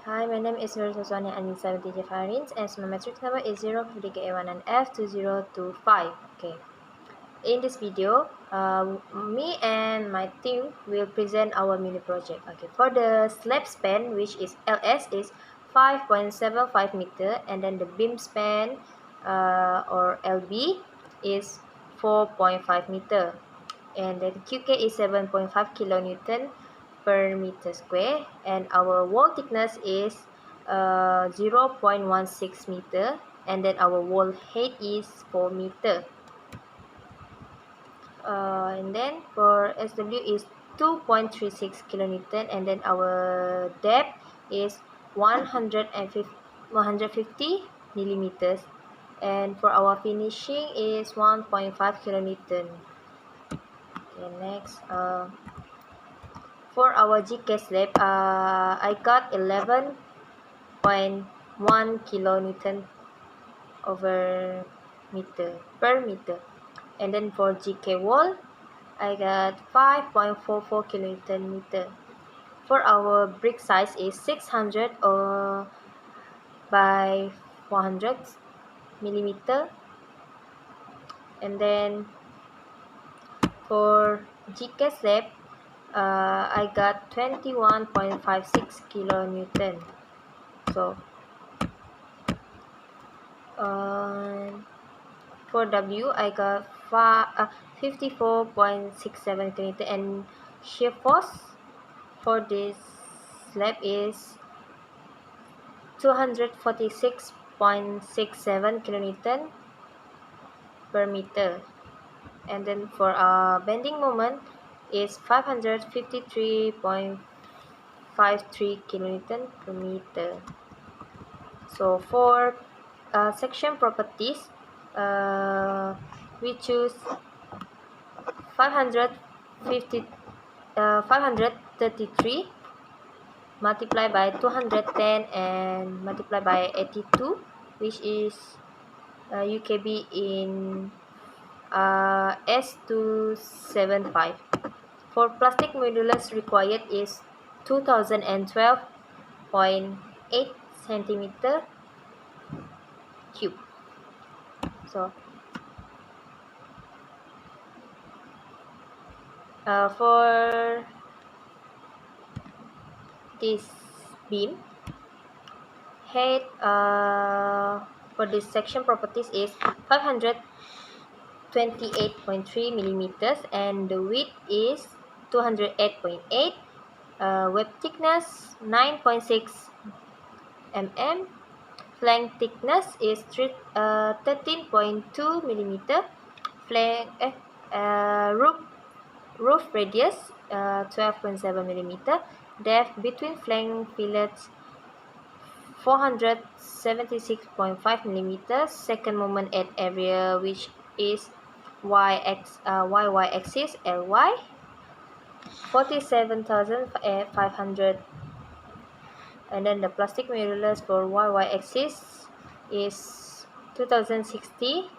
Hi, my name is Nurul Annisa with Jafarin, and my matrix number is 050K1F2025. Okay. In this video, me and my team will present our mini project. Okay. For the slab span, which is LS, is 5.75 meter, and then the beam span, or LB, is 4.5 meter, and then QK is 7.5 kilonewton per meter square, and our wall thickness is 0.16 meter, and then our wall height is 4 meter. And then for SW is 2.36 kilonewton, and then our depth is 150 millimeters, and for our finishing is 1.5 kilonewton. Okay, next, for our GK slab, I got 11.1 kilonewton over meter per meter, and then for GK wall, I got 5.44 kilonewton meter. For our brick size is 600 by 400 millimeter, and then for GK slab, I got 21.56 kilonewton. So for W, I got 54.67 kilonewton, and shear force for this slab is 246.67 kilonewton per meter, and then for bending moment is 553.53 kilonewton per meter. So for section properties, we choose 533 multiplied by 210 and multiplied by 82, which is UKB in S275. For plastic modulus required is 2012.8 centimeter cube. So for this beam height, for this section properties is 528.3 millimeters, and the width is 208.8, web thickness 9.6 mm, flank thickness is 13.2 millimeter, flank roof radius 12.7 millimeter, depth between flank fillets 476.5 millimeters, second moment at area, which is YY axis LY 47,500, and then the plastic modulus for YY axis is 2060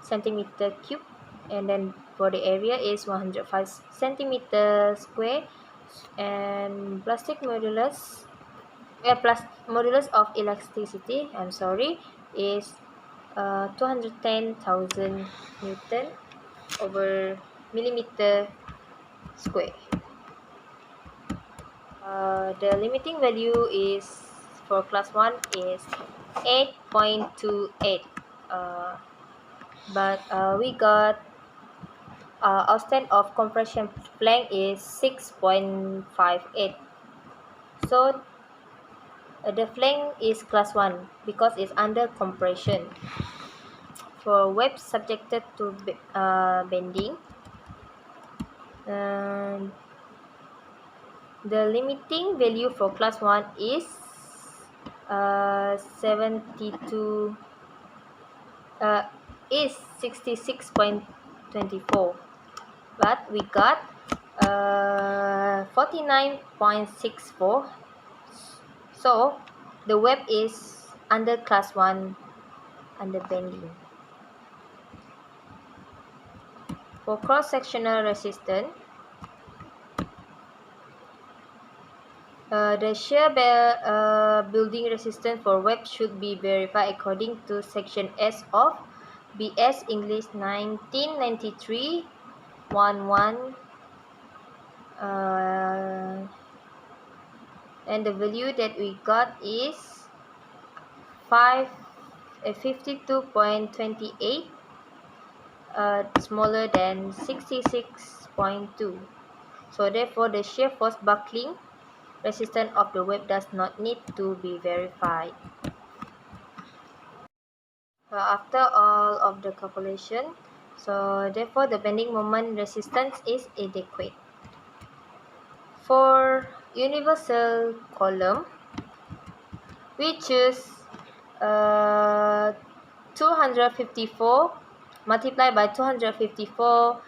centimeter cube, and then for the area is 105 centimeter square, and plastic modulus modulus of elasticity, is 210,000 Newton over millimeter square. The limiting value is for class 1 is 8.28, but we got extent of compression flank is 6.58. So the flank is class 1 because it's under compression. For web subjected to bending, the limiting value for class 1 is 66.24, but we got 49.64. So the web is under class 1 under bending. For cross-sectional resistance, The shear building resistance for web should be verified according to Section S of BS English 1993 11 and the value that we got is 52.28, smaller than 66.2. So therefore the shear force buckling resistance of the web does not need to be verified. After all of the calculation, so therefore the bending moment resistance is adequate. For universal column, we choose 254 multiplied by 254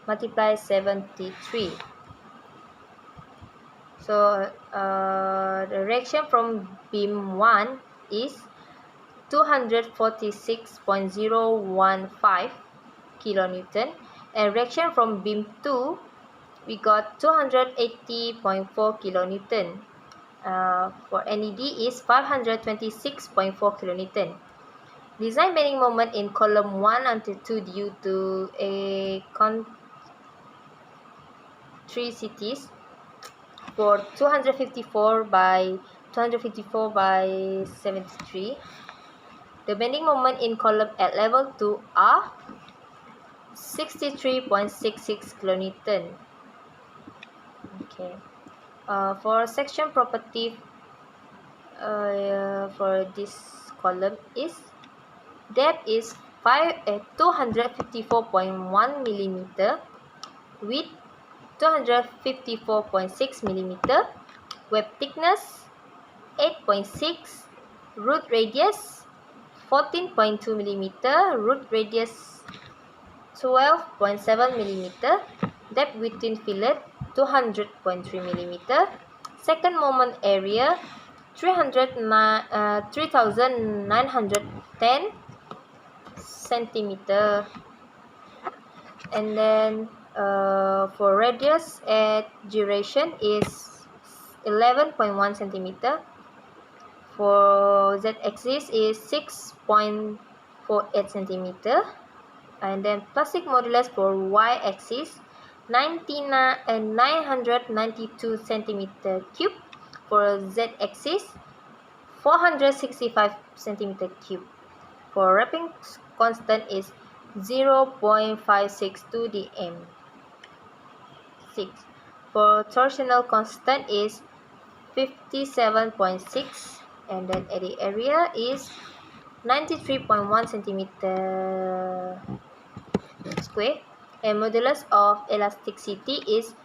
multiplied 73. So the reaction from beam 1 is 246.015 kilonewton, and reaction from beam 2 we got 280.4 kilonewton. For NED is 526.4 kilonewton. Design bending moment in column 1 until 2 due to eccentricities for 254 by 73. The bending moment in column at level 2 are 63.66 kilonewton. Okay. For section property for this column is depth is 254.1 millimeter, width 254.6 millimeter, web thickness 8.6, root radius 14.2 millimeter, root radius 12.7 millimeter, depth between fillet 200.3 millimeter, second moment area 3910 centimeter, and then for radius at duration is 11.1 centimeter. For z-axis is 6.48 centimeter, and then plastic modulus for y-axis 992 centimeter cube. For z-axis 465 centimeter cube. For wrapping constant is 0.562 dm. 6. For torsional constant is 57.6, and then eddy area is 93.1 centimeter square, and modulus of elasticity is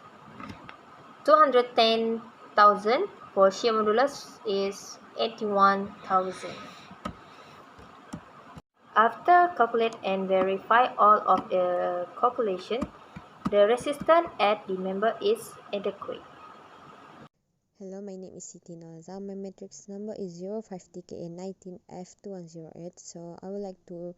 210,000. For shear modulus is 81,000. After calculate and verify all of the calculation, the resistance at the member is adequate. Hello, my name is Siti Nur Azzah. My matrix number is 05TKA19F2108. So I would like to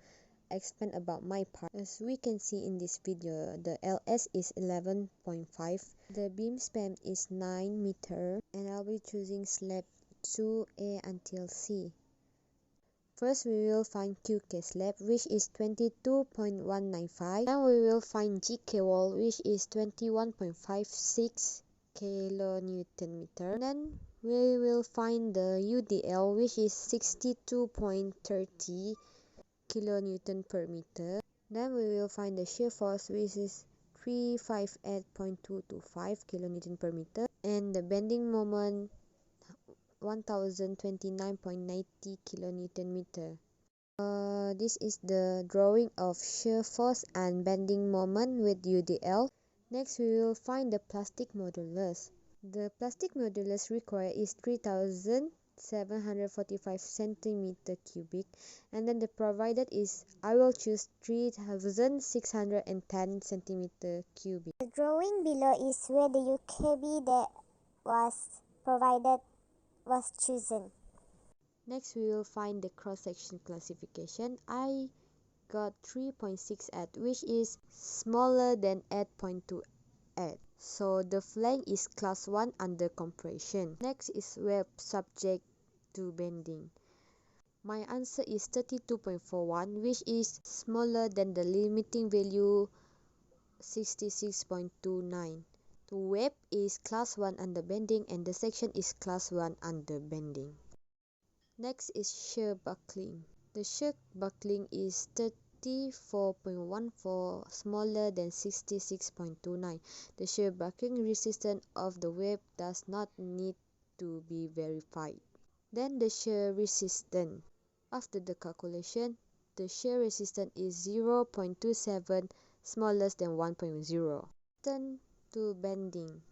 explain about my part. As we can see in this video, the LS is 11.5, the beam span is 9 meter, and I'll be choosing slab 2A until C. First, we will find QK slab, which is 22.195. Then we will find GK wall, which is 21.56 kilonewton meter. Then we will find the UDL, which is 62.30 kilonewton per meter. Then we will find the shear force, which is 358.225 kilonewton per meter, and the bending moment 1029.90 kilonewton meter. This is the drawing of shear force and bending moment with UDL. Next, we will find the plastic modulus. The plastic modulus required is 3,745 centimeter cubic, and then the provided is, I will choose 3,610 centimeter cubic. The drawing below is where the UKB that was provided was chosen. Next, we will find the cross-section classification. I got 3.68, which is smaller than 8.28. So the flank is class 1 under compression. Next is web subject to bending. My answer is 32.41, which is smaller than the limiting value 66.29. The web is class 1 under bending and the section is class 1 under bending. Next is shear buckling. The shear buckling is 34.14, smaller than 66.29. The shear buckling resistance of the web does not need to be verified. Then the shear resistance. After the calculation, the shear resistance is 0.27, smaller than 1.0. Turn to bending.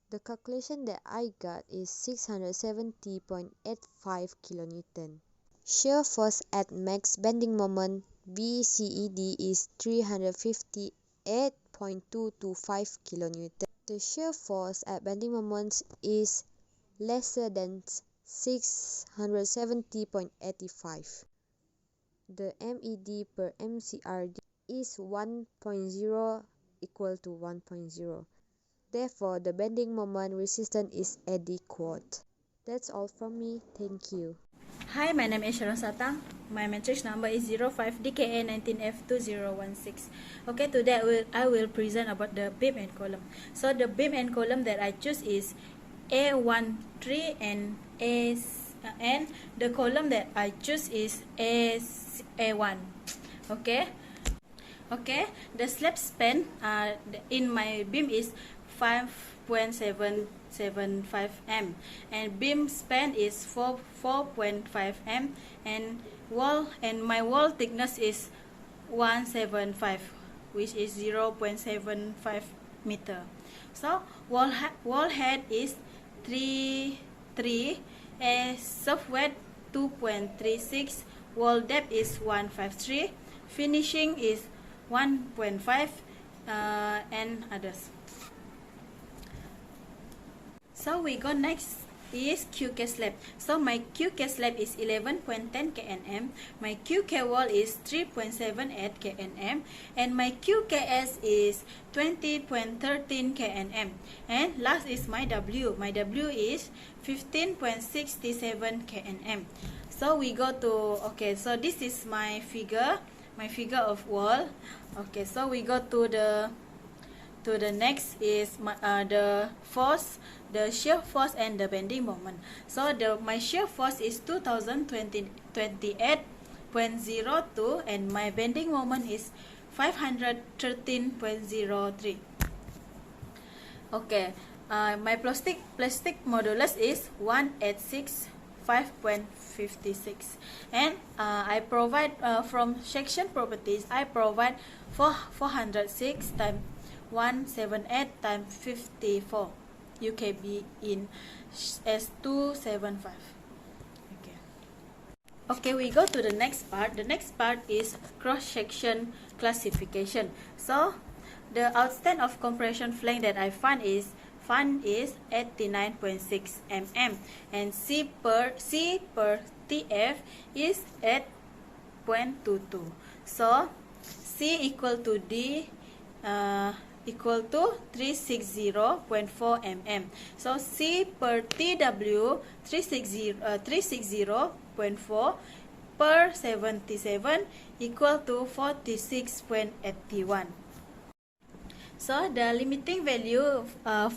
The calculation that I got is 670.85 kN. Shear force at max bending moment BCED is 358.225 kN. The shear force at bending moment is lesser than 670.85. The MED per MCRD is 1.0 equal to 1.0. Therefore, the bending moment resistance is adequate. That's all from me. Thank you. Hi, my name is Sharron Satang. My matrix number is 05DKA19F2016. Okay, today I will present about the beam and column. So the beam and column that I choose is A13 and and the column that I choose is A1. Okay. The slab span in my beam is 5.775 m, and beam span is 4.5 m, and my wall thickness is 175, which is 0.75 meter. So wall head is 3, soft weight 2.36, wall depth is 153, finishing is 1.5, and others. So we go next is QK slab. So my QK slab is 11.10 kNm, my QK wall is 3.78 kNm, and my QKS is 20.13 kNm. And last is my W. My W is 15.67 kNm. So we go to, okay, so this is my figure of wall. Okay, so we go to the next is the force, the shear force and the bending moment. So my shear force is 2028.02 and my bending moment is 513.03. Okay, my plastic modulus is 186.5.56, and I provide from section properties, I provide 406 times 178 times 54 UKB in S275. Okay, we go to the next part. The next part is cross-section classification. So the outstand of compression flank that I found is 89.6 mm, and C per TF is 8.22. So C equal to D equal to 360.4 mm. So C per TW 360.4 per 77 equal to 46.81. So the limiting value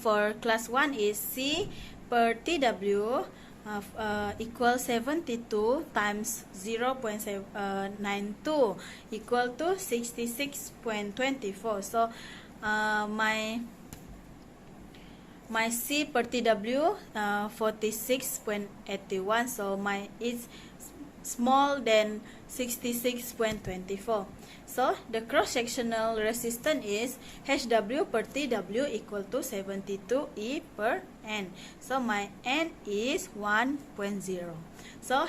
for class 1 is C per TW equals 72 times 0.92 equal to 66.24. So my C per TW 46.81, so my is small than 66.24. So the cross-sectional resistance is HW per TW equal to 72 E per N. So my N is 1.0. So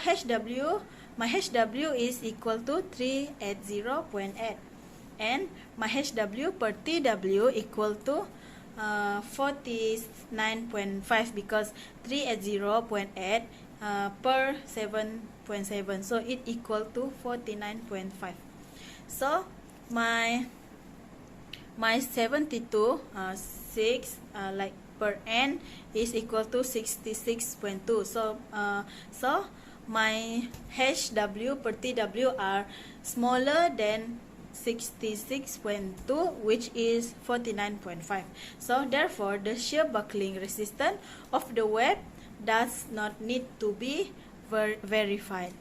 my HW is equal to 380.8, and my HW per TW equal to 49.5 because 380.8 per 7.7, so it equal to 49.5. So my 72 like per n is equal to 66.2. So my HW per TW are smaller than 66.2, which is 49.5. So therefore the shear buckling resistance of the web does not need to be verified.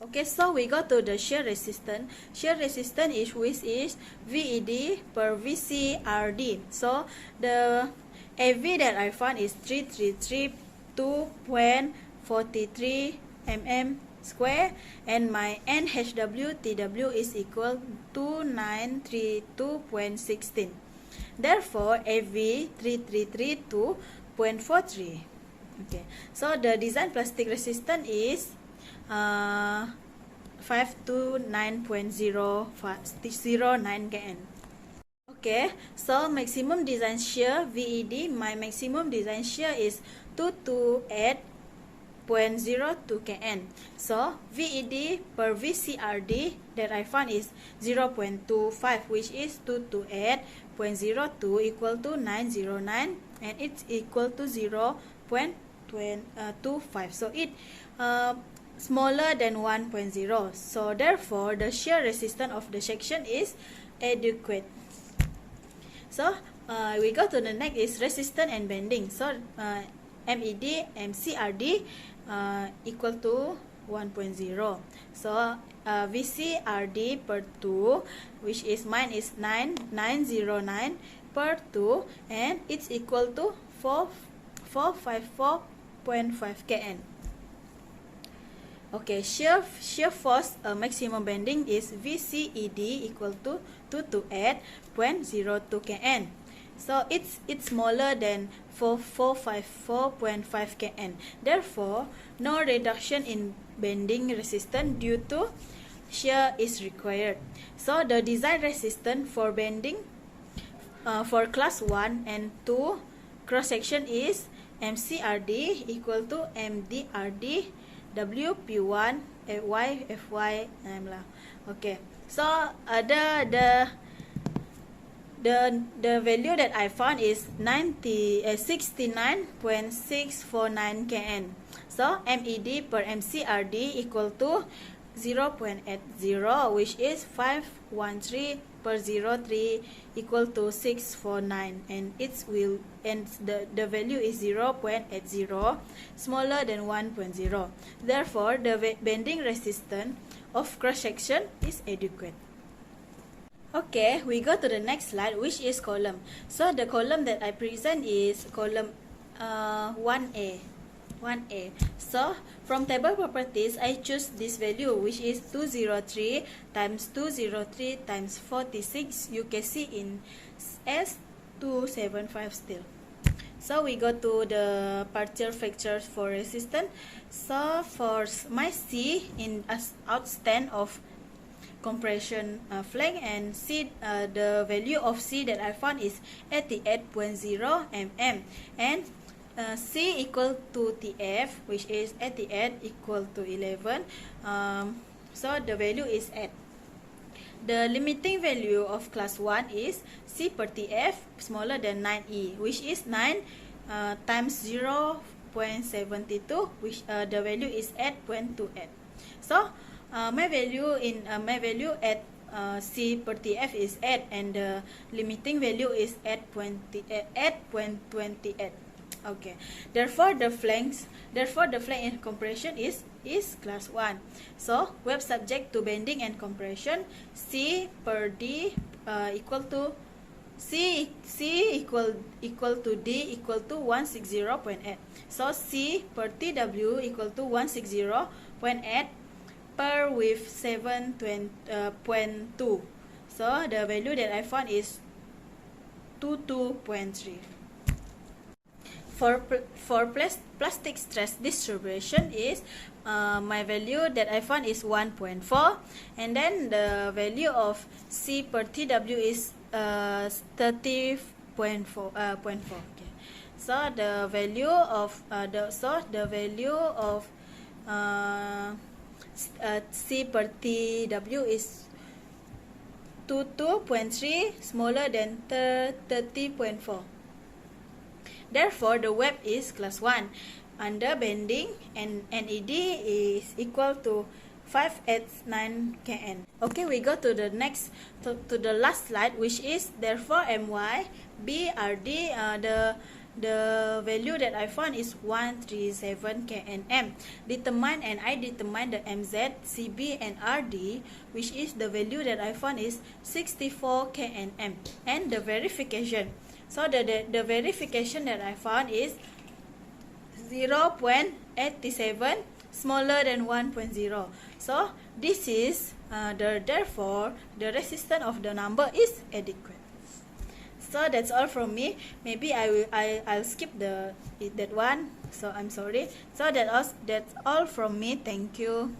Okay, so we go to the shear resistance. Shear resistance is which is VED per VCRD. So the AV that I found is 332.43 mm square, and my NHW TW is equal to 932.16. Therefore AV 3332.43. Okay, so the design plastic resistance is 529.09 kN. Okay, so maximum design shear VED, my maximum design shear is 228.02 kN. So VED per VCRD that I found is 0.25, which is 228.02 equal to 909, and it's equal to 0.25. So it smaller than 1.0. So therefore the shear resistance of the section is adequate. So we go to the next is resistance and bending. So MED MCRD equal to 1.0. So VCRD per 2, which is mine is 909 per 2, and it's equal to 454.5 kN. Okay, shear force maximum bending is VCED equal to 228.02 kN. So it's smaller than 454.5 kN. Therefore, no reduction in bending resistance due to shear is required. So the design resistance for bending for class 1 and 2 cross section is MCRD equal to MDRD WP1 FY FY lah. Okay, so the value that I found is 69.649 kN. So MED per MCRD equal to 0.80, which is 513 per 03 equal to 649, and the value is 0.80, smaller than 1.0. Therefore the bending resistance of cross section is adequate. Okay, we go to the next slide, which is column. So the column that I present is column 1A. So from table properties, I choose this value, which is 203 times 203 times 46. You can see in S275 still. So we go to the partial factors for resistance. So for my C in outstand of compression flank, and C, the value of C that I found is 88.0 mm, and C equal to TF, which is 88 equal to 11. So the value is 8. The limiting value of class 1 is C per TF smaller than 9E, which is 9 times 0.72, which the value is 8.28. So my value at C per TF is 8, and the limiting value is 8.28. Okay, therefore the flank in compression is class 1. So web subject to bending and compression, C per D equal to C equal to D equal to 160.8. So C per TW equal to 160.8 per with 7.2. So the value that I found is 22.3. For plastic stress distribution is my value that I found is 1.4, and then the value of C per TW is 30.4. Okay. So the value of C per TW is 22.3 smaller than 30.4. Therefore, the web is class 1. Under bending, and NED is equal to 589 kN. Okay, we go to the next, to the last slide, which is therefore MY BRD. The value that I found is 137 kNm. Determine, and I determine the MZ, CB, and RD, which is the value that I found is 64 kNm. And the verification. So the verification that I found is 0.87 smaller than 1.0. So this is therefore the resistance of the number is adequate. So that's all from me. Maybe I'll skip that one. So I'm sorry. So that's all from me. Thank you.